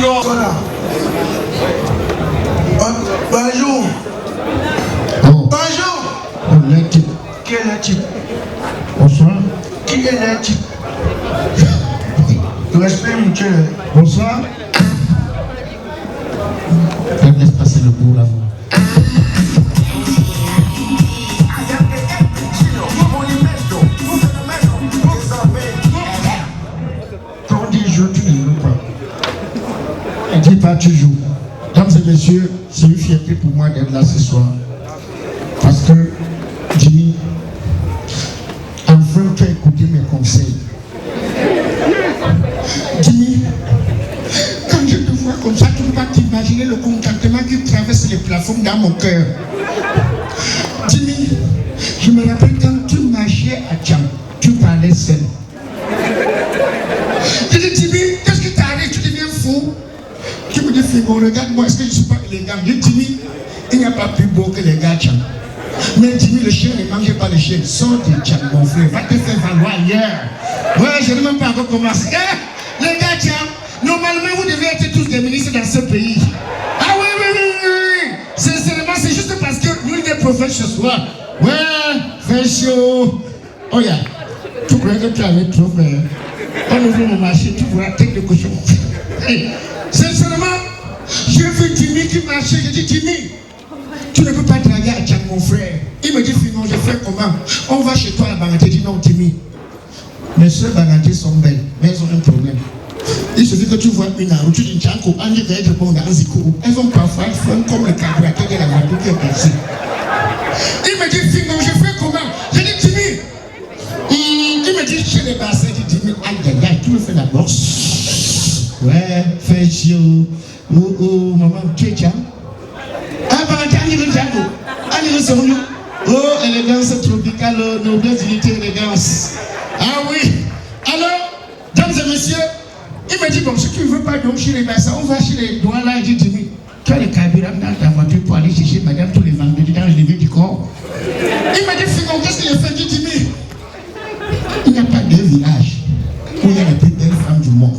Fingon. Voilà. Bonjour. Oh. Bonjour. On est type. Quel est le type? Bonsoir. Qui est le type? Le respect mutuel. Bonsoir. Laisse passer le bout là. Quand on dit joue, tu ne joues pas. Dis pas tu joues. Mesdames et messieurs, c'est une fierté pour moi d'être là ce soir. Parce que Jimmy, enfin tu as écouté mes conseils. Jimmy, quand je te vois comme ça, tu ne peux pas t'imaginer le contentement qui traverse les plafonds dans mon cœur. Jimmy, je me rappelle quand tu marchais à Tcham, tu parlais seul. Je dis Jimmy, qu'est-ce qui t'arrive? Tu deviens fou? Tu me dis Fingon, regarde-moi, est-ce que je ne suis pas élégant? Je dis Jimmy, il n'y a pas plus beau que les gars Tcham. Mais Jimmy, le chien ne mange pas le chien. Sors de Tcham, mon frère, va te faire valoir ailleurs. Ouais, je n'ai même pas encore commencé. Les gars Tcham, normalement vous devez être tous des ministres dans ce pays. Ah oui, oui, oui, oui, oui. Sincèrement, c'est juste parce que nous, les prophètes ce soir. Ouais, fait chaud. Oh yeah, tu croyais que tu avais trop fait. On ouvre mon marché, tu vois, tête de cochon. Sincèrement, j'ai vu Jimmy qui marchait. J'ai dit Jimmy, tu ne peux pas draguer à Tcham, mon frère. Il me dit Fingon, je fais comment? On va chez toi à la Bangaté. Je dis non, Jimmy. Mes soeurs Bangaté sont belles, mais elles ont un problème. Il suffit que tu vois une route, tu dis Tchanko, Angie va être bon dans un ziko. Elles vont parfois faire comme le carburateur de la voiture qui est percé. Il me dit Fingon, je fais comment? Je dis Jimmy. Il me dit chez les bassins, il dit Jimmy, aïe aïe aïe, tu me fais la boxe. Ouais, fais chaud. Oh oh, maman, tu es Tcham? Ah, Bangaté, Angie va Tchanko. Angie va Sonyo. Oh, élégance tropicale, noblesse, unité, élégance. Ah oui. Alors, mesdames et messieurs, il me dit, bon, si tu ne veux pas donc chez les bassins, on va chez les doigts là. Il dit, Jimmy, tu as le carburant dans ta voiture pour aller chercher madame tous les vendredis dans le lever du corps. Il m'a dit, Fingon, qu'est-ce qu'il a fait? Il dit, Jimmy, il n'y a pas de village où il y a les plus belles femmes du monde.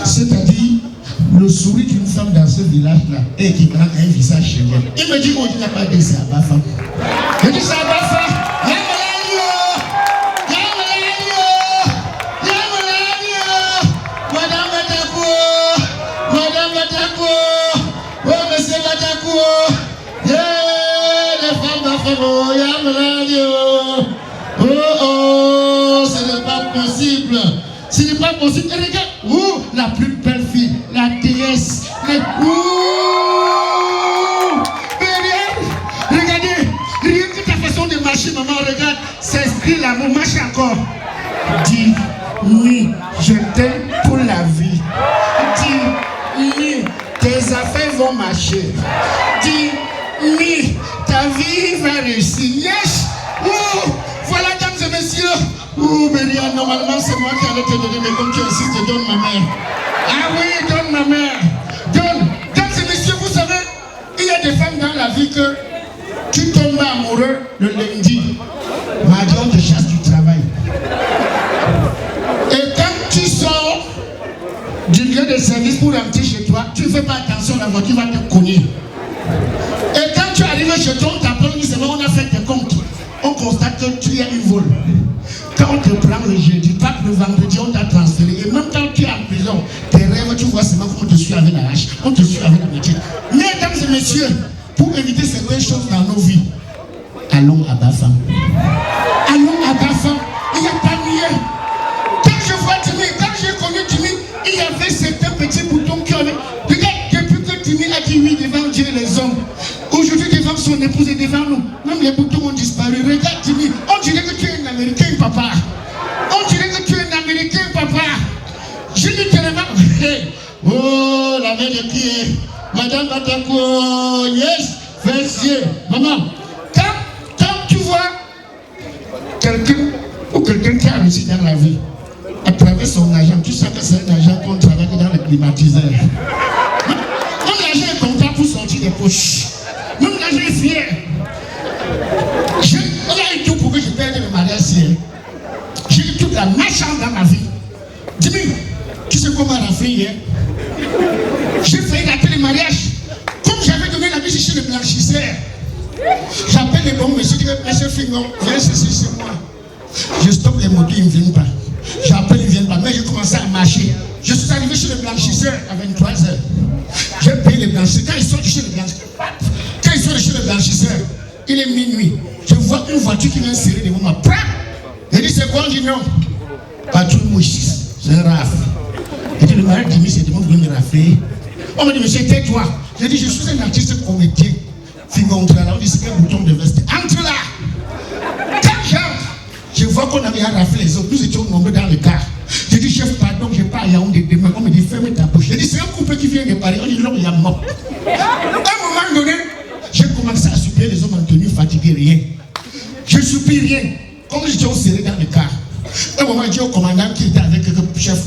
C'est-à-dire, le sourire d'une femme dans ce village-là est qui a un visage chérien. Il me dit, oh, il n'y a pas de ça, ma femme. Je dis, ça va faire. Oh, ce n'est pas possible. Ce n'est pas possible. Et regarde, la plus belle fille, la déesse. Regardez, rien que ta façon de marcher, maman, regarde, c'est écrit l'amour, marche encore. Dis, oui, je t'aime pour la vie. Dis, oui, tes affaires vont marcher. Dis, oui, ta vie va réussir. Yes! Voilà, dames et messieurs. Béria, normalement, c'est moi qui allais te donner, mais comme tu insistes, donne ma mère. Ah oui, donne ma mère. Donne. Dames et messieurs, vous savez, il y a des femmes dans la vie que tu tombes amoureux le lundi. Mardi, on te chasse du travail. Et quand tu sors du lieu de service pour rentrer chez toi, tu ne fais pas attention, la voiture va te cogner. Et quand tu arrives chez toi, on t'appelle, on a fait tes comptes. On constate que tu as un vol. Quand on te prend le jeudi, pas le vendredi, on t'a transféré. Et même quand tu es en prison, tes rêves, tu vois seulement qu'on te suit avec la hache, on te suit avec la machette. Mesdames et messieurs, pour éviter certaines choses dans nos vies, allons à Bafam. Allons à Bafam. Il n'y a pas mieux. Quand je vois Jimmy, quand j'ai connu Jimmy, il y avait certains petits boutons qui avaient. Regarde, depuis que Jimmy a dit oui devant Dieu et les hommes, aujourd'hui devant son épouse et devant nous, même les boutons ont disparu. Regarde Jimmy, on dirait que tu es un Américain, papa. On dirait que tu es un Américain, papa. Je dis tellement. Oh, la mère de qui est Madame Batako, yes, fessier. Maman, quand tu vois quelqu'un ou quelqu'un qui a réussi dans la vie, à travers son agent, tu sais que c'est un agent qu'on travaille dans le climatiseur. Même l'agent est content pour sortir des poches. Même l'agent est fier. Il y a eu tout pour que je perde le mariage. J'ai eu toute la malchance dans ma vie. Dis-moi, tu sais comment rafler hier? J'ai failli rater le mariage. Comme j'avais donné la vie chez le blanchisseur, j'appelle les bons messieurs, je dis, monsieur Fingon, viens ceci, c'est moi. Je stoppe les motos, ils ne viennent pas. J'appelle, ils ne viennent pas. Mais j'ai commencé à marcher. Je suis arrivé chez le blanchisseur à 23h. J'ai payé le blanchisseur. Quand ils sont chez le blanchisseur, il est minuit. Je vois une voiture qui vient serrer devant moi. Il dit, c'est quoi? Je dis non. Pas tout mouche. C'est un raf. Il dit, le mari dit, c'est de moi qui me rafler. On m'a dit, monsieur, tais-toi. J'ai dit, je suis un artiste comédien. Fingon Tralala, on dit, c'est un bouton de veste. Entre là. Quand j'entre, je vois qu'on avait raflé les autres. Nous étions nombreux dans le car. J'ai dit, chef, pardon, je n'ai pas à Yaoundé demain. On me dit, ferme ta bouche. J'ai dit, c'est un couple qui vient de Paris. On dit, non, il y a mort. À un moment donné, j'ai commencé à soupirer les hommes en tenue, fatigués, rien. Je soupire rien. Comme j'étais serré dans le car. À un moment, j'ai dit au commandant qui était avec le chef,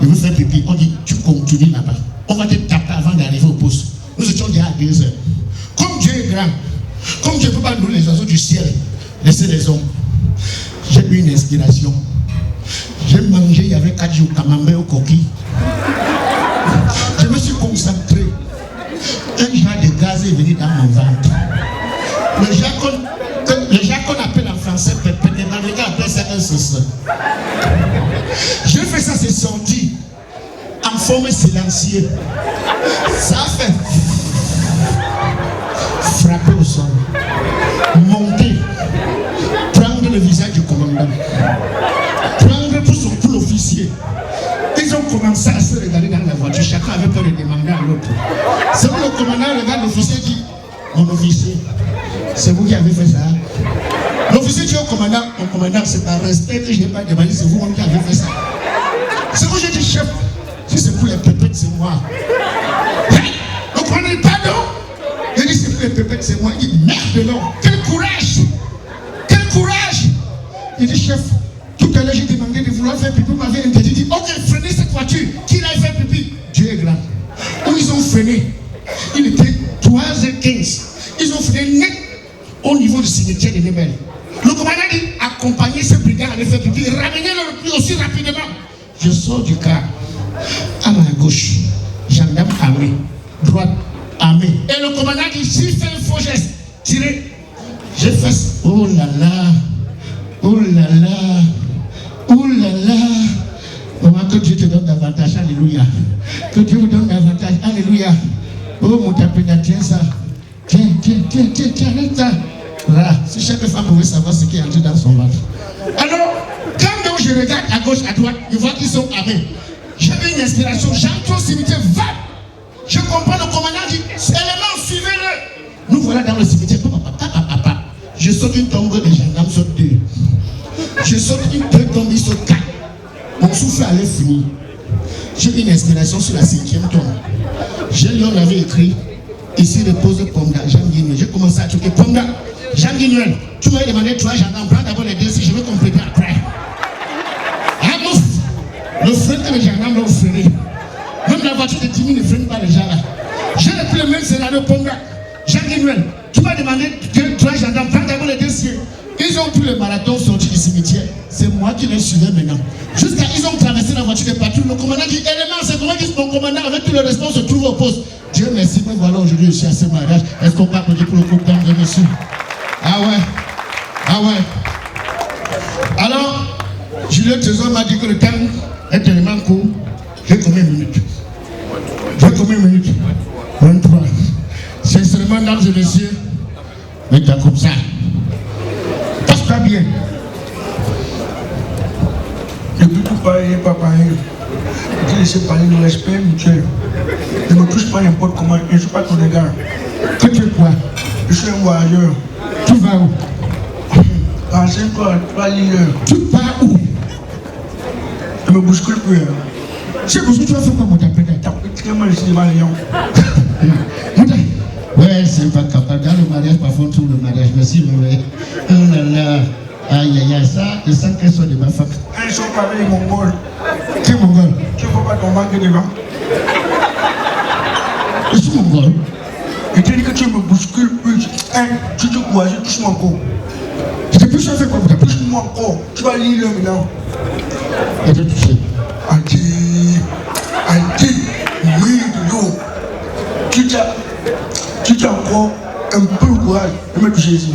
il veut faire pipi. On dit, tu continues là-bas. On va te taper avant d'arriver au poste. Nous étions déjà à 2 heures. Comme Dieu est grand, comme Dieu ne peut pas nous les oiseaux du ciel, laisser les hommes. J'ai eu une inspiration. J'ai mangé, il y avait 4 jours camembert au coquille. Je me suis concentré. Un genre de gaz est venu dans mon ventre. Le genre qu'on appelle en français pépé, les gars appellent ça un sauce. J'ai fait ça, c'est sorti en forme silencieuse. Ça a fait frapper au sol, monter, prendre le visage du commandant, prendre pour l'officier. Ils ont commencé à se regarder dans la voiture, chacun avait peur de demander à l'autre. C'est où le commandant regarde l'officier dit, mon officier, c'est vous qui avez fait ça. L'officier dit au commandant, mon commandant, c'est par respect que je n'ai pas demandé, c'est vous qui avez fait ça. C'est vous, j'ai dit, chef, si c'est pour les pépettes, c'est moi. Vous prenez pardon? Il dit, c'est pour les pépettes, c'est moi. Il dit, merde non, quel courage! Quel courage! Il dit, chef, tout à l'heure j'ai demandé de vouloir faire pipi, vous m'avez interdit. Il dit, ok, freinez cette voiture, qui l'a fait pipi? Dieu est grand. Où ils ont freiné, il était 3h15. Ils ont freiné net au niveau du cimetière de Nebel. Le commandant dit, accompagnez ce brigand à aller faire pipi, ramenez-le plus aussi rapidement. Je sors du car, à ma gauche, gendarme armé, droite armé. Et le commandant dit, s'il fait un faux geste, tirez. J'ai fait, oh là là, oh là là, oh là là. Maman, que Dieu te donne davantage, alléluia. Que Dieu vous donne davantage, alléluia. Oh, Mouta Penda, tiens ça. Tiens, arrête ça. Là, si chaque femme pouvait savoir ce qui est entré dans son ventre. Alors, quand donc je regarde à gauche, à droite, je vois qu'ils sont armés. J'avais une inspiration, j'entre au cimetière, va. Je comprends le commandant dit, élément, suivez-le. Nous voilà dans le cimetière, papa. Je saute une tombe, les gendarmes sautent 2. Je saute une 2 tombes, ils sautent 4. Mon souffle allait finir. J'ai une inspiration sur la 5e tombe. On avait écrit, ici repose Penda, Jean Guignol. J'ai commencé à choquer Penda, Jean Guignol. Tu m'avais demandé 3 gendarmes, prends d'abord les 2 si je vais compléter après. Ah ouf! Le frein que les gendarmes l'ont freiné. Même la voiture de Timmy ne freine pas les gens là. J'ai repris le même scénario Penda, Jean Guignol. Tu m'as demandé 3 gendarmes, prends d'abord les 2 cieux. Ils ont pris le marathon sorti du cimetière. C'est moi qui les suivais maintenant. Jusqu'à ils ont traversé la voiture de patrouille. Le commandant dit, élément, c'est comment dit mon commandant avec tout le respect se trouve au poste. Dieu merci, mais voilà aujourd'hui je suis à ce mariage. Est-ce qu'on peut applaudir pour le couple de monsieur? Ah ouais. Alors, Julien Trésor m'a dit que le temps est tellement court. J'ai combien de minutes? 23. Sincèrement, mesdames et messieurs, mais t'as comme ça. Passe-toi bien. Depuis tout pareil, pas pareil. Je laissé parler le respect mutuel. Ne me touche pas n'importe comment, je ne suis pas ton égard. Que tu es quoi? Je suis un voyageur. Tu vas où? Renseigne-toi, tu vas lire. Tu pars où? Ne me bouscule plus. C'est pour ça que tu vas faire quoi, Mouta Penda? T'as pris très mal ici devant les gens. Mouta? Ouais, c'est pas capable. Dans le mariage, parfois on trouve le mariage. Merci, mais oh là là. Aïe, ça, ils sentent qu'elles sont des bafaks. Ils sont pas les Mongols. Qui est Mongol? Tu ne peux pas t'en manquer devant. Je suis Mongol. Je te dis que tu me bouscules plus. Tu te courages, touche-moi encore. Je t'ai plus fait quoi, Mouta? Touche-moi encore. Tu vas lire maintenant. Et je touché. Adi, oui, de l'eau. touché ici.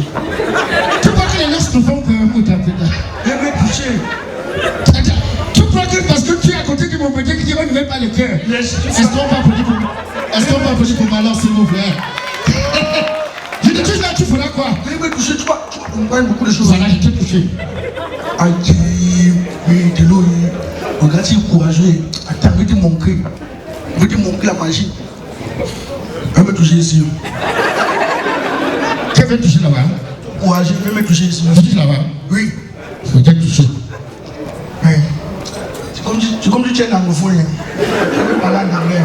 Tu crois que les noces ne font que Mouta Penda? Il m'a touché. Tu crois que parce que tu es à côté de mon petit qui dit ne met pas le cœur? Est-ce qu'on va applaudir pour Malheur, s'il vous plaît? Je te touche là, tu feras quoi? Il m'a touché, tu comprends beaucoup de choses. Voilà, je t'ai touché. Mais de l'eau, regarde, il est courageux. Attends, arrêtez mon cri. Arrêtez mon cri la magie. Il m'a touché ici. Qui veut toucher là-bas? Courageux, il m'a touché ici. Tu touches là-bas? Oui. Je t'ai touché. C'est comme si tu es un anglophone. Tu veux parler en anglais.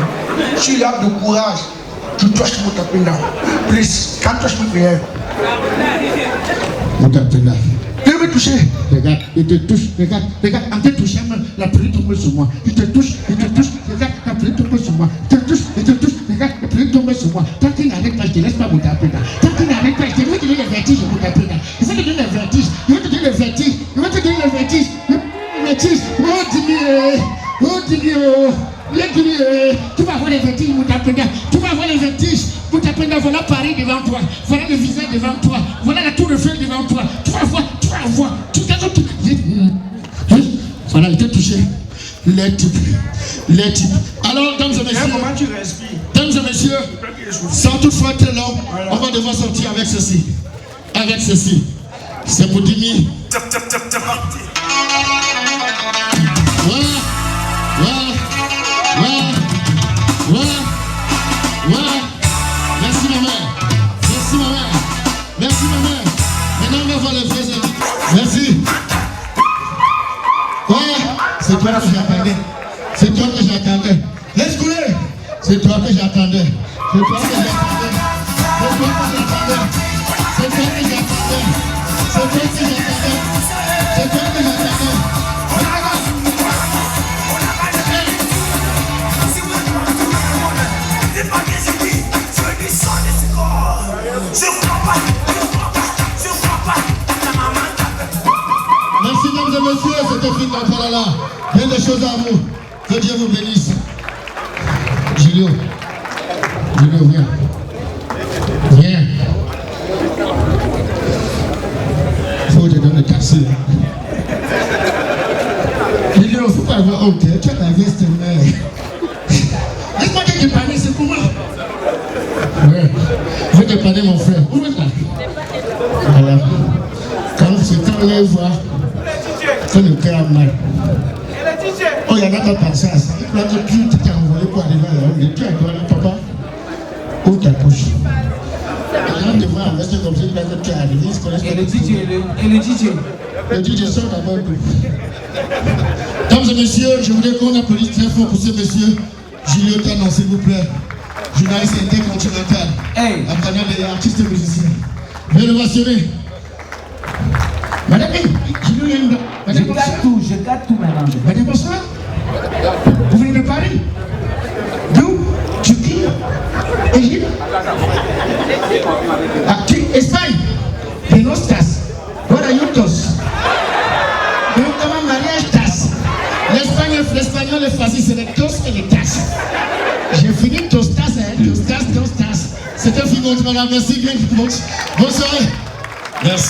Si il a de courage, tu touches Mota Penda. Please, can't touch me here. Mouta Penda. Il m'a touché. Regarde, il te touche, regarde, en te touchant, la pluie tombe sur moi. Il te touche, regarde, la pluie tombe sur moi. Il te touche, regarde, la pluie tombe sur moi. Tant qu'il n'arrête pas, je te laisse pas Mouta Penda. Tant qu'il n'arrête pas, je vais te donner le vertige, Mouta Penda. Je vais te donner le vertige, je vais te donner le vertige, je vais te donner le vertige. Oh Dieu, tu vas voir les vertiges, Mouta Penda. Tu vas voir les vertiges, Mouta Penda. Voilà Paris devant toi, voilà le visage devant toi, voilà la tour de feu devant toi. Tu vas voir. Voilà, il t'a touché. Les types. Alors, dames et messieurs, Tu respires. dames et messieurs, sans toutefois être long, on va devoir sortir avec ceci. C'est pour Dimi. Merci ma mère. Maintenant on va voir les vrais invités. Merci. C'est toi que j'attendais. Laisse couler. C'est toi que j'attendais. Merci mesdames et messieurs, c'était Fingon Tralala. Bien des choses à vous. Que Dieu vous bénisse. Julio, viens. Faut te donner le taxi. Julio, faut pas avoir honte. Tu as la veste mère. Laisse-moi te dépanner, c'est comment? Ouais. Je vais dépanner mon frère. Où est-ce là? Voilà. Quand on voit, quand le cœur a mal. Oh, il y en a qui pensé à ça. Il que tu t'es envolé pour arriver à la honte. Tu as droit là, papa. Où ta couche? Les gens te voient en veste comme ça, que tu es arrivé. Ils se connaissent pas. Et le DJ? Le DJ sort d'abord. Mesdames et messieurs, je voudrais qu'on applaudisse très fort pour ce monsieur. Julio Tanon, s'il vous plaît. Journaliste intercontinental. Hey. Apprenant des artistes et musiciens. Rénovationné. Madame, Julio Yenda. Je gâte tout maintenant. Madame, bonsoir. Vous venez de Paris? D'où? Turquie? Égypte? Espagne? De Nostas? What are you tos? De comment mariage tas? L'espagnol, le français, c'est les tos et les tas. J'ai fini tostas, tostas. C'était Fingon Tralala. Merci bien. Bonsoir. Merci.